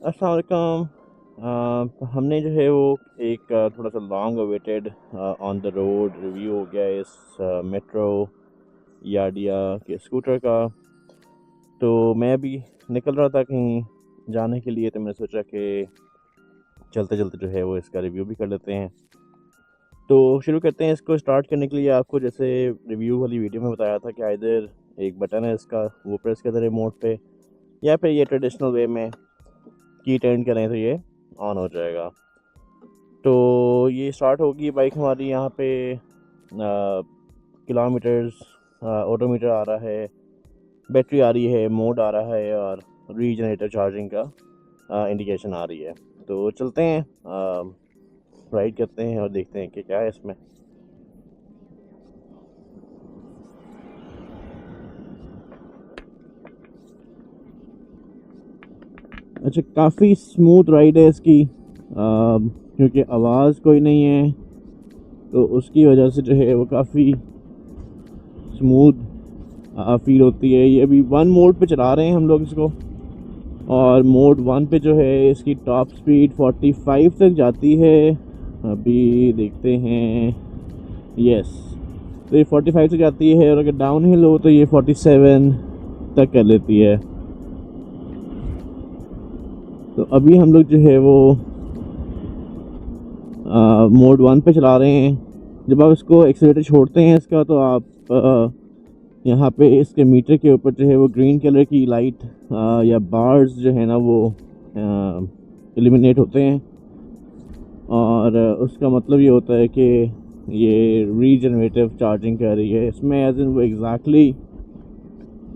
अस्सलाम वालेकुम। हमने जो है वो एक थोड़ा सा long awaited on the road review हो गया है इस मेट्रो यार्डिया के स्कूटर का। तो मैं अभी निकल रहा था कहीं जाने के लिए, तो मैंने सोचा कि चलते चलते जो है वो इसका रिव्यू भी कर लेते हैं। तो शुरू करते हैं। इसको स्टार्ट करने के लिए आपको जैसे रिव्यू वाली वीडियो में बताया था कि इधर एक बटन है इसका, वो प्रेस करते हैं रिमोट पे, या फिर ये ट्रेडिशनल वे में की टर्न करें तो ये ऑन हो जाएगा। तो ये स्टार्ट होगी बाइक हमारी। यहाँ पे किलोमीटर्स ऑडोमीटर आ रहा है, बैटरी आ रही है, मोड आ रहा है, और रीजनरेटर चार्जिंग का इंडिकेशन आ रही है। तो चलते हैं, राइड करते हैं और देखते हैं कि क्या है इसमें। अच्छा, काफ़ी स्मूथ राइड है इसकी, क्योंकि आवाज़ कोई नहीं है तो उसकी वजह से जो है वो काफ़ी स्मूथ फील होती है। ये अभी वन मोड पे चला रहे हैं हम लोग इसको, और मोड वन पे जो है इसकी टॉप स्पीड 45 तक जाती है। अभी देखते हैं, यस, तो ये 45 तक जाती है, और अगर डाउन हिल हो तो ये 47 तक कर लेती है। तो अभी हम लोग जो है वो मोड वन पे चला रहे हैं। जब आप इसको एक्सीलेटर छोड़ते हैं इसका, तो आप यहाँ पे इसके मीटर के ऊपर जो है वो ग्रीन कलर की लाइट या बार्स जो है ना वो एलिमिनेट होते हैं, और उसका मतलब ये होता है कि ये रीजनरेटिव चार्जिंग कर रही है। इसमें एज इन वो एग्जैक्टली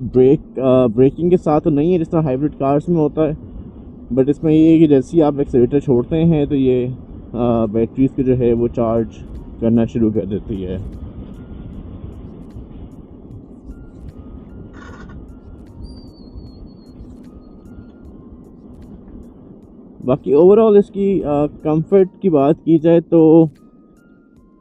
ब्रेकिंग के साथ तो नहीं है जिस तरह हाइब्रिड कार्स में होता है, बट इसमें ये है कि जैसे ही आप एक्सीलेटर छोड़ते हैं तो ये बैटरीज को जो है वो चार्ज करना शुरू कर देती है। बाकी ओवरऑल इसकी कंफर्ट की बात की जाए तो,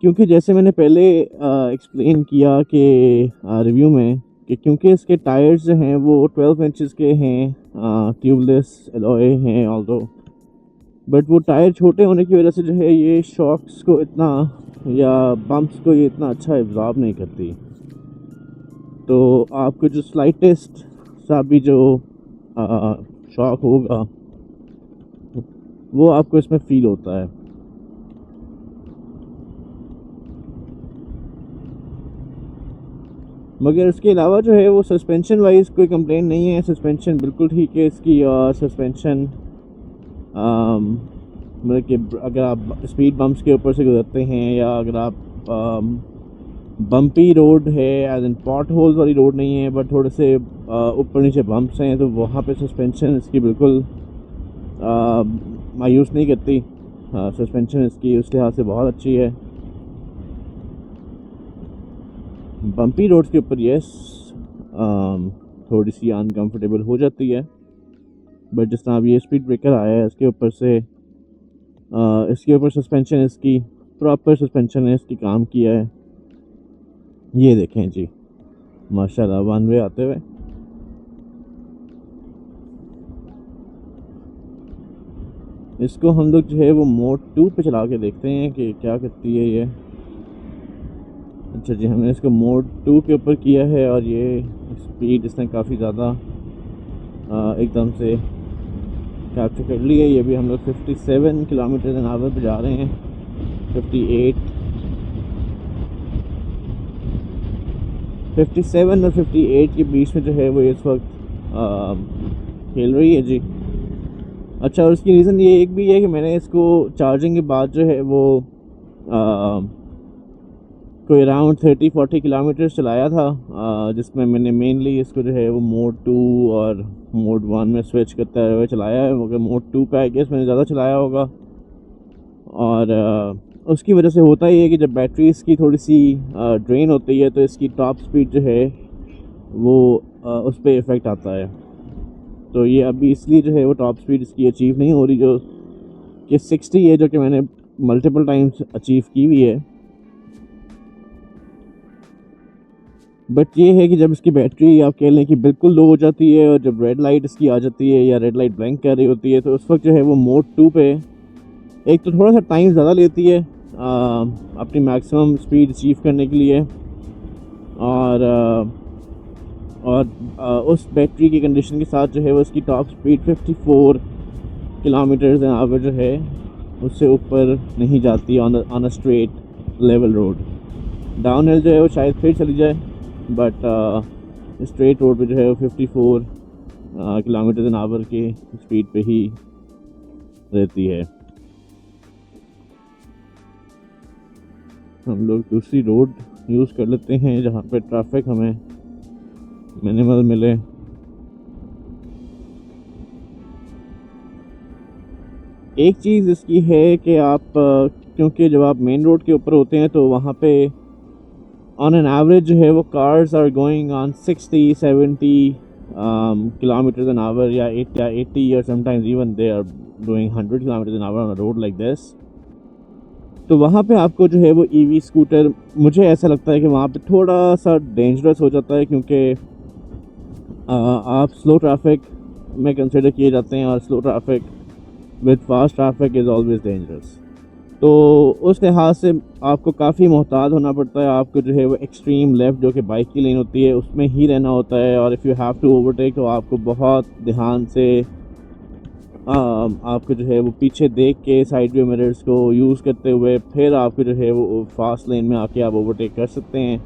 क्योंकि जैसे मैंने पहले एक्सप्लेन किया कि रिव्यू में, कि क्योंकि इसके टायर्स जो हैं वो 12 इंचज़ के हैं, ट्यूबलेस एलॉय हैं ऑल्दो, बट वो टायर छोटे होने की वजह से जो है ये शॉक्स को इतना, या बम्प्स को ये इतना अच्छा एब्जॉर्ब नहीं करती। तो आपको जो स्लाइटेस्ट सा भी जो शॉक होगा वो आपको इसमें फील होता है। मगर इसके अलावा जो है वो सस्पेंशन वाइज कोई कंप्लेन नहीं है। सस्पेंशन बिल्कुल ठीक है इसकी, और सस्पेंशन मतलब कि अगर आप स्पीड बम्प्स के ऊपर से गुजरते हैं, या अगर आप बम्पी रोड है, एज इन पॉट होल्स वाली रोड नहीं है, बट थोड़े से ऊपर नीचे बम्प्स हैं, तो वहाँ पे सस्पेंशन इसकी बिल्कुल मायूस नहीं करती। सस्पेंशन इसकी उस लिहाज से बहुत अच्छी है। बम्पी रोड्स के ऊपर यस थोड़ी सी अनकंफर्टेबल हो जाती है, बट जिस तरह अब ये स्पीड ब्रेकर आया है इसके ऊपर से, इसके ऊपर सस्पेंशन इसकी प्रॉपर सस्पेंशन है, इसकी काम किया है। ये देखें जी, माशाल्लाह, वन वे आते हुए। इसको हम लोग जो है वो मोड 2 पे चला के देखते हैं कि क्या करती है ये। अच्छा जी, हमने इसको मोड 2 के ऊपर किया है, और ये स्पीड इसने काफ़ी ज़्यादा एकदम से कैप्चर कर ली है। ये भी हम लोग 57 किलोमीटर एन आवर पर जा रहे हैं, 58, 57 और 58 के बीच में जो है वो इस वक्त खेल रही है जी। अच्छा, और इसकी रीज़न ये एक भी है कि मैंने इसको चार्जिंग के बाद जो है वो कोई अराउंड 30-40 किलोमीटर चलाया था, जिसमें मैंने मेनली इसको जो है वो मोड 2 और मोड 1 में स्विच करते हुए चलाया है। मगर मोड 2 पे आई गेस मैंने ज़्यादा चलाया होगा, और उसकी वजह से होता ही है कि जब बैटरी इसकी थोड़ी सी ड्रेन होती है तो इसकी टॉप स्पीड जो है वो उस पर इफ़ेक्ट आता है। तो ये अभी इसलिए जो है वो टॉप स्पीड इसकी अचीव नहीं हो रही, जो कि 60 है, जो कि मैंने मल्टीपल टाइम्स अचीव की हुई है। बट ये है कि जब इसकी बैटरी आप कह लें कि बिल्कुल लो हो जाती है और जब रेड लाइट इसकी आ जाती है या रेड लाइट ब्लिंक कर रही होती है, तो उस वक्त जो है वो मोड 2 पे एक तो थोड़ा सा टाइम ज़्यादा लेती है अपनी मैक्सिमम स्पीड अचीव करने के लिए। और उस बैटरी की कंडीशन के साथ जो है वो इसकी top speed 54 kilometres an hour जो है उससे ऊपर नहीं जाती on a straight level road. Down hill जो है वो शायद फिर चली जाए, बट स्ट्रेट रोड पे जो है वो 54 किलोमीटर एन आवर की स्पीड पे ही रहती है। हम लोग दूसरी रोड यूज़ कर लेते हैं जहाँ पे ट्रैफिक हमें मिनिमल मिले। एक चीज़ इसकी है कि आप क्योंकि जब आप मेन रोड के ऊपर होते हैं तो वहाँ पे ऑन एन एवरेज जो है वो cars are going on 60-70 kilometre an hour या 80 और sometimes even they are doing 100 kilometre an hour on a road like this. तो वहाँ पे आपको जो है वो ईवी स्कूटर, मुझे ऐसा लगता है कि वहाँ पे थोड़ा सा डेंजरस हो जाता है, क्योंकि आप स्लो ट्रैफिक में कंसिडर किए जाते हैं और slow traffic with fast traffic is always dangerous. तो उस लिहाज से आपको काफ़ी मोहतात होना पड़ता है। आपको जो है वो एक्सट्रीम लेफ़्ट जो कि बाइक की लेन होती है उसमें ही रहना होता है, और if you have to overtake तो आपको बहुत ध्यान से आपको जो है वो पीछे देख के साइड व्यू मिरर्स को यूज़ करते हुए फिर आपको जो है वो फास्ट लेन में आके आप ओवरटेक कर सकते हैं।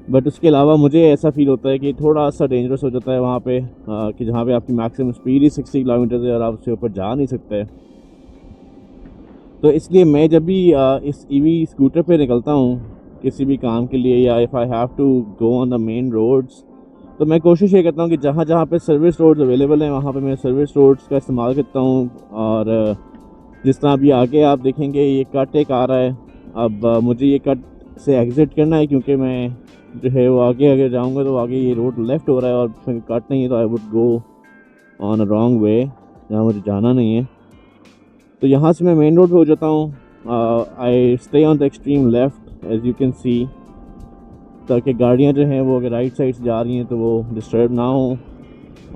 बट उसके अलावा मुझे ऐसा फील होता है कि थोड़ा सा डेंजरस हो जाता है वहाँ पे कि जहाँ पे आपकी मैक्सिमम स्पीड ही 60 किलोमीटर है और आप उससे ऊपर जा नहीं सकते। तो इसलिए मैं जब भी इस ईवी स्कूटर पे निकलता हूँ किसी भी काम के लिए, या if I have to go on the main roads, तो मैं कोशिश ये करता हूँ कि जहाँ जहाँ पे सर्विस रोड्स अवेलेबल हैं वहाँ पे मैं सर्विस रोड्स का इस्तेमाल करता हूँ। और जिस तरह अभी आगे आप देखेंगे ये कट एक आ रहा है, अब मुझे ये कट से एग्ज़िट करना है, क्योंकि मैं जो है वो आगे अगर जाऊँगा तो आगे ये रोड लेफ़्ट हो रहा है और फिर कट नहीं है, तो I would go on a wrong way जहाँ मुझे जाना नहीं है। तो यहाँ से मैं मेन रोड पे हो जाता हूँ। I stay on the extreme left as you can see, ताकि गाड़ियाँ जो हैं वो अगर राइट साइड से जा रही हैं तो वो डिस्टर्ब ना हो।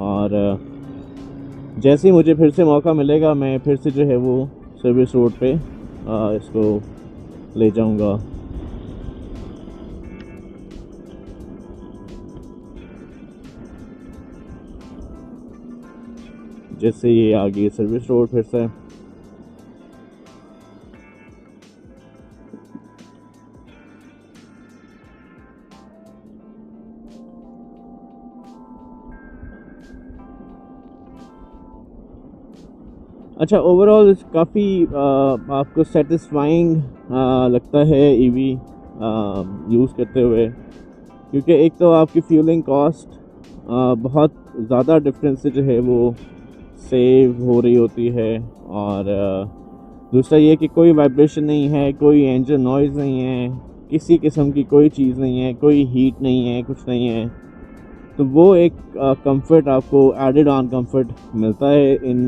और जैसे ही मुझे फिर से मौका मिलेगा मैं फिर से जो है वो सर्विस रोड पे इसको ले जाऊँगा। जैसे ये आ गई सर्विस रोड फिर से। अच्छा, ओवरऑल काफ़ी आपको सेटिस्फाइंग लगता है ईवी यूज़ करते हुए, क्योंकि एक तो आपकी फ्यूलिंग कॉस्ट बहुत ज़्यादा डिफरेंस से जो है वो सेव हो रही होती है। और दूसरा ये कि कोई वाइब्रेशन नहीं है, कोई इंजन नॉइज़ नहीं है, किसी किस्म की कोई चीज़ नहीं है, कोई हीट नहीं है, कुछ नहीं है। तो वो एक कंफर्ट आपको एडेड ऑन कंफर्ट मिलता है इन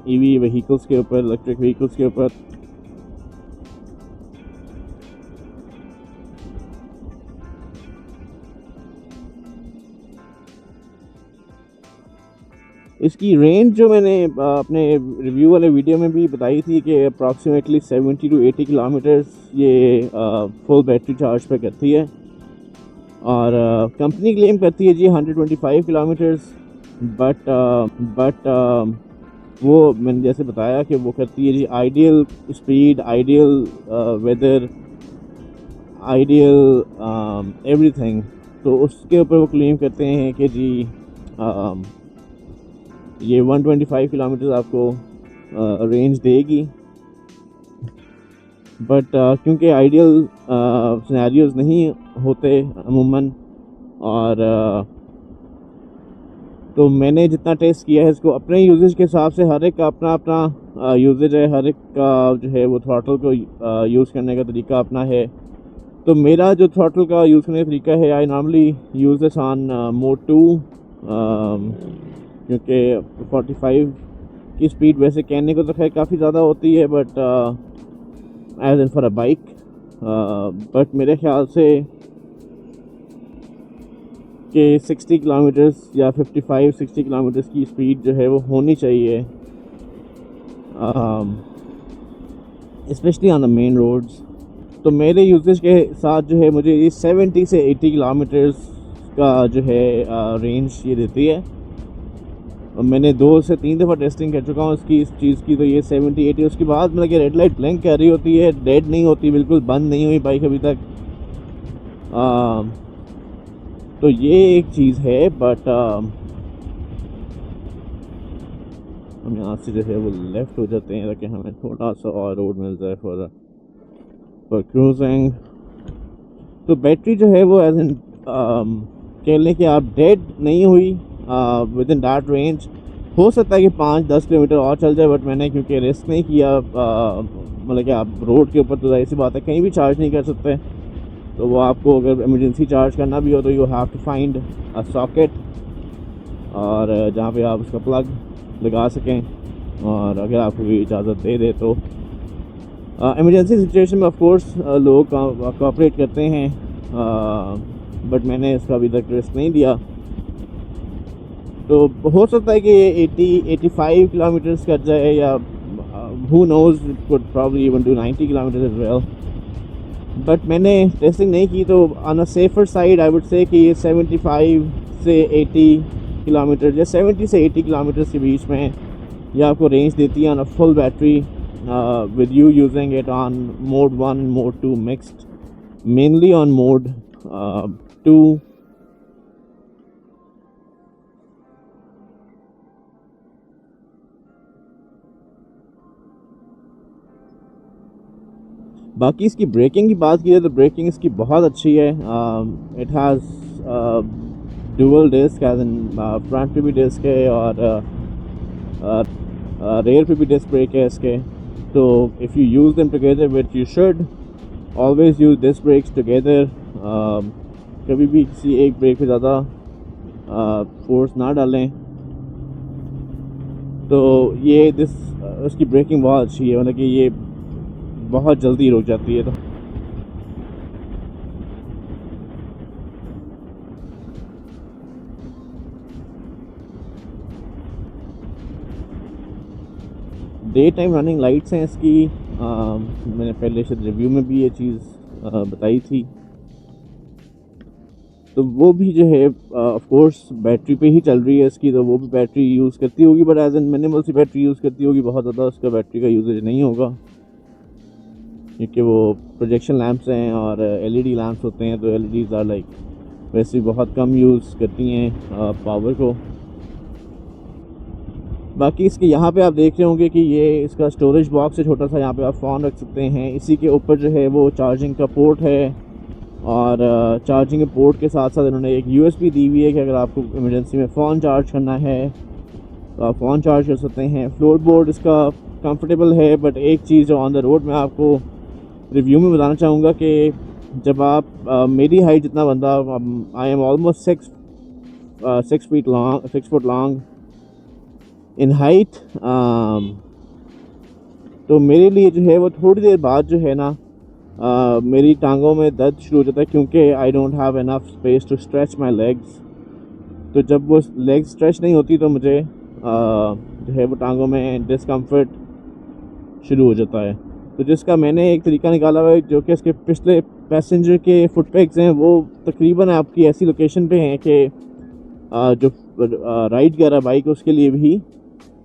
ईवी व्हीकल्स के ऊपर, इलेक्ट्रिक व्हीकल्स के ऊपर। इसकी रेंज जो मैंने अपने रिव्यू वाले वीडियो में भी बताई थी कि अप्रॉक्सीमेटली 70 to 80 किलोमीटर्स ये फुल बैटरी चार्ज पे करती है। और कंपनी क्लेम करती है जी 125 किलोमीटर्स, बट वो मैंने जैसे बताया कि वो करती है जी ideal speed, ideal weather, ideal everything. तो उसके ऊपर वो क्लेम करते हैं कि जी ये 125 किलोमीटर आपको रेंज देगी। बट क्योंकि आइडियल सिनेरियोज़ नहीं होते अमूमन, और तो मैंने जितना टेस्ट किया है इसको अपने यूजेज के हिसाब से, हर एक का अपना अपना यूजेज है, हर एक का जो है वो थ्रॉटल को यूज़ करने का तरीका अपना है। तो मेरा जो थ्रॉटल का यूज़ करने का तरीका है, I normally use this on mode 2, क्योंकि 45 की स्पीड वैसे कहने को तो खैर काफ़ी ज़्यादा होती है, but as in for a bike, but मेरे ख्याल से कि 60 किलोमीटर्स या 55-60 किलोमीटर्स की स्पीड जो है वो होनी चाहिए, specially on the main roads. तो मेरे यूजेज के साथ जो है मुझे ये 70 से 80 किलोमीटर्स का जो है रेंज ये देती है। और मैंने 2 से 3 दफ़ा टेस्टिंग कर चुका हूँ इसकी, इस चीज़ की। तो ये 70-80, उसके बाद मतलब कि रेड लाइट ब्लिंक कर रही होती है, डेड नहीं होती, बिल्कुल बंद नहीं हुई बाइक अभी तक। तो ये एक चीज़ है। बट हम यहाँ से जो है वो लेफ़्ट हो जाते हैं ताकि हमें थोड़ा सा और रोड मिल जाए फॉर क्रूजिंग। तो बैटरी जो है वो एज इन कह लें कि आप डेड नहीं हुई विद इन दैट रेंज। हो सकता है कि 5-10 किलोमीटर और चल जाए, बट मैंने क्योंकि रिस्क नहीं किया, मतलब कि आप रोड के ऊपर तो जाहिर सी बात है कहीं भी चार्ज नहीं कर सकते। तो वो आपको अगर इमरजेंसी चार्ज करना भी हो तो you have to find a socket, और जहाँ पे आप उसका प्लग लगा सकें, और अगर आपको भी इजाज़त दे दे तो इमरजेंसी सिचुएशन में ऑफ कोर्स लोग कोऑपरेट करते हैं। बट मैंने इसका अभी तक रिस्क नहीं दिया। तो हो सकता है कि ये 80-85 किलोमीटर्स कर जाए, या who knows, it could probably even do 90 kilometres as well. But मैंने टेस्टिंग नहीं की, तो on a safer side I would say कि ये 75 से 80 किलोमीटर या 70 से 80 किलोमीटर्स के बीच में ये आपको रेंज देती है on a full battery, with you using it on mode 1 and mode 2 mixed, mainly on mode 2. बाकी इसकी ब्रेकिंग की बात की जाए तो ब्रेकिंग इसकी बहुत अच्छी है। It has dual disc, as in front पे भी डिस्क है और रेयर पे भी डिस्क ब्रेक है इसके। तो if you use them together, which you should always use disc brakes together. कभी भी किसी एक ब्रेक पे ज़्यादा फोर्स ना डालें। तो ये उसकी ब्रेकिंग बहुत अच्छी है, मतलब कि ये बहुत जल्दी रुक जाती है। तो डे टाइम रनिंग लाइट्स हैं इसकी। मैंने पहले शायद रिव्यू में भी ये चीज़ बताई थी। तो वो भी जो है ऑफ कोर्स बैटरी पे ही चल रही है इसकी, तो वो भी बैटरी यूज़ करती होगी, बट एज एन मिनिमल सी बैटरी यूज़ करती होगी। बहुत ज़्यादा उसका बैटरी का यूजेज नहीं होगा, क्योंकि वो प्रोजेक्शन लैंप्स हैं और एलईडी लैंप्स होते हैं। तो एलईडीज़ आर लाइक वैसे बहुत कम यूज़ करती हैं पावर को। बाकी इसके यहाँ पे आप देख रहे होंगे कि ये इसका स्टोरेज बॉक्स है छोटा सा, यहाँ पे आप फ़ोन रख सकते हैं। इसी के ऊपर जो है वो चार्जिंग का पोर्ट है, और चार्जिंग के पोर्ट के साथ साथ इन्होंने एक यूएसबी दी हुई है कि अगर आपको इमरजेंसी में फ़ोन चार्ज करना है तो आप फ़ोन चार्ज कर सकते हैं। फ्लोर बोर्ड इसका कंफर्टेबल है, बट एक चीज़ जो ऑन द रोड में आपको रिव्यू में बताना चाहूँगा कि जब आप मेरी हाइट जितना बंदा, I am almost 6 foot long in height, तो मेरे लिए जो है वो थोड़ी देर बाद जो है ना मेरी टांगों में दर्द शुरू हो जाता है, क्योंकि I don't have enough space to stretch my legs. तो जब वो लेग्स स्ट्रेच नहीं होती तो मुझे जो है वो टांगों में डिस्कम्फर्ट शुरू हो जाता है। तो जिसका मैंने एक तरीका निकाला हुआ है, जो कि इसके पिछले पैसेंजर के फुट पैक्स हैं वो तकरीबन आपकी ऐसी लोकेशन पे हैं कि जो राइड कर रहा बाइक उसके लिए भी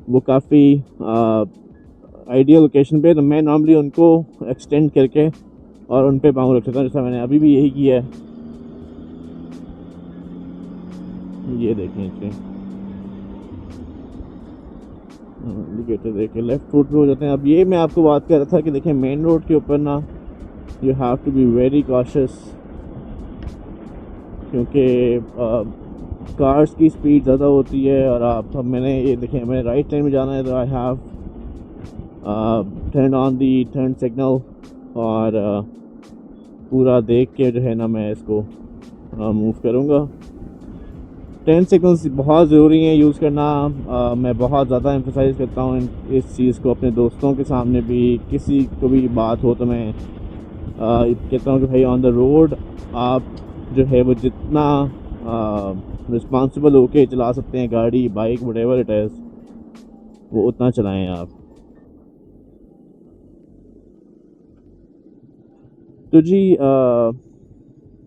वो काफ़ी आइडियल लोकेशन पे। तो मैं नॉर्मली उनको एक्सटेंड करके और उन पे पाँव रख सकता हूँ, जैसा मैंने अभी भी यही किया है। ये देखें इंडिकेटर देखें, लेफ़्ट रोड पे हो जाते हैं। अब ये मैं आपको बात कर रहा था कि देखें मेन रोड के ऊपर ना you have to be very cautious, क्योंकि कार्स की स्पीड ज़्यादा होती है। और अब मैंने ये देखें, मैंने राइट लाइन में जाना है तो I have turn on the turn signal, और पूरा देख के जो है ना मैं इसको मूव करूँगा। टर्न सिग्नल्स बहुत ज़रूरी हैं यूज़ करना। मैं बहुत ज़्यादा एम्फसाइज़ करता हूँ इस चीज़ को अपने दोस्तों के सामने भी, किसी को भी बात हो तो मैं कहता हूँ कि भाई ऑन द रोड आप जो है वो जितना रिस्पॉन्सिबल होके चला सकते हैं गाड़ी, बाइक, व्हाटएवर इट इज़, वो उतना चलाएं आप। तो जी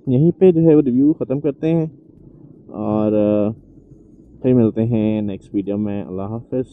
यहीं पे जो है वो रिव्यू ख़त्म करते हैं और फिर मिलते हैं नेक्स्ट वीडियो में। अल्लाह हाफ़िज़।